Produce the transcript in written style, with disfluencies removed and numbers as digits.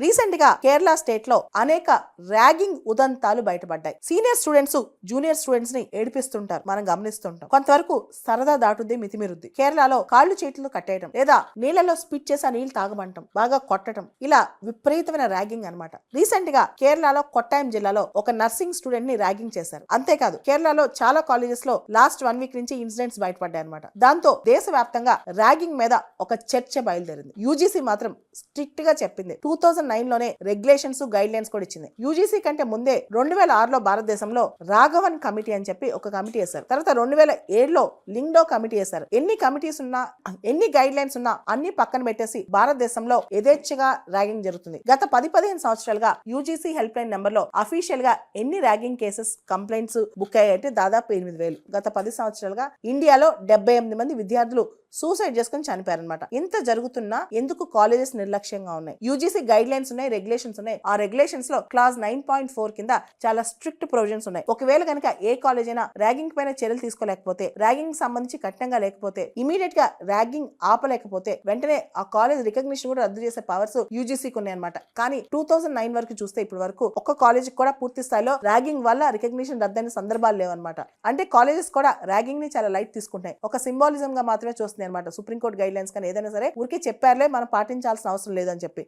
Recent గా Kerala state లో అనేక ర్యాగింగ్ ఉదంతాలు బయటపడ్డాయి. సీనియర్ స్టూడెంట్స్ జూనియర్ స్టూడెంట్స్ ని ఏడిపిస్తుంటారు, మనం గమనిస్తుంటాం. కొంతవరకు సరదా దాటుద్ది, మితిమిరుద్ది. కేరళలో కాళ్ళు చేతులు కట్టేయడం లేదా నీళ్లలో స్పిట్ చేసి ఆ నీళ్లు తాగమంటం, బాగా కొట్టడం, ఇలా విపరీతమైన ర్యాగింగ్ అన్నమాట. రీసెంట్ గా కేరళలో కొట్టాయం జిల్లాలో ఒక నర్సింగ్ స్టూడెంట్ ని ర్యాగింగ్ చేశారు. అంతేకాదు కేరళలో చాలా కాలేజెస్ లో లాస్ట్ 1 వీక్ నుంచి ఇన్సిడెంట్స్ బయటపడ్డాయి అనమాట. దాంతో దేశవ్యాప్తంగా ర్యాగింగ్ మీద ఒక చర్చ బయలుదేరింది. యూజీసీ మాత్రం స్ట్రిక్ట్ గా చెప్పింది. 2009 లోనే రెగ్యులేషన్స్ గైడ్ లైన్స్ కూడా ఇచ్చింది. యూజీసీ కంటే ముందే 2006లో భారతదేశంలో రాఘవన్ కమిటీ అని చెప్పి ఒక కమిటీ వేశారు. తర్వాత 2007లో లింగ్డో కమిటీ వేశారు. ఎన్ని కమిటీస్ ఉన్నా, ఎన్ని గైడ్ లైన్స్ ఉన్నా అన్ని పక్కన పెట్టేసి భారతదేశంలో యథేచ్ఛగా ర్యాగింగ్ జరుగుతుంది. గత 10-15 సంవత్సరాలుగా యూజీసీ హెల్ప్ లైన్ నెంబర్ లో అఫీషియల్ గా ఎన్ని ర్యాగింగ్ కేసెస్ కంప్లైంట్స్ బుక్ అయ్యాయంటే దాదాపు 8,000. గత 10 సంవత్సరాలుగా ఇండియాలో 78 మంది విద్యార్థులు సూసైడ్ చేసుకుని చనిపోయారనమాట. ఇంత జరుగుతున్నా ఎందుకు కాలేజెస్ నిర్లక్ష్యంగా ఉన్నాయి? యూజీసీ గైడ్ లైన్స్ ఉన్నాయి, రెగ్యులేషన్స్ ఉన్నాయి. ఆ రెగ్యులేషన్స్ లో క్లాస్ 9.4 కింద చాలా స్ట్రిక్ట్ ప్రొవిజన్స్ ఉన్నాయి. ఒకవేళ కనుక ఏ కాలేజ్ అయినా ర్యాగింగ్ పైన చర్యలు తీసుకోలేకపోతే, ర్యాగింగ్ సంబంధించి కఠినంగా లేకపోతే, ఇమీడియట్ గా ర్యాగింగ్ ఆపలేకపోతే వెంటనే ఆ కాలేజ్ రికగ్నిషన్ కూడా రద్దు చేసే పవర్స్ యూజీసీకి ఉన్నాయి అనమాట. కానీ 2009 వరకు చూస్తే ఇప్పటి వరకు ఒక్క కాలేజ్ కూడా పూర్తి స్థాయిలో ర్యాగింగ్ వల్ల రికగ్నిషన్ రద్దయిన సందర్భాలు లేవన్నమాట. అంటే కాలేజెస్ కూడా ర్యాగింగ్ ని చాలా లైట్ తీసుకుంటాయి, ఒక సింబాలిజం గా మాత్రమే చూస్తుంది అనమాట. సుప్రీంకోర్టు గైడ్ లైన్స్ కానీ ఏదైనా సరే ఊరికే చెప్పారులే, మనం పాటించాల్సిన అవసరం లేదని చెప్పి.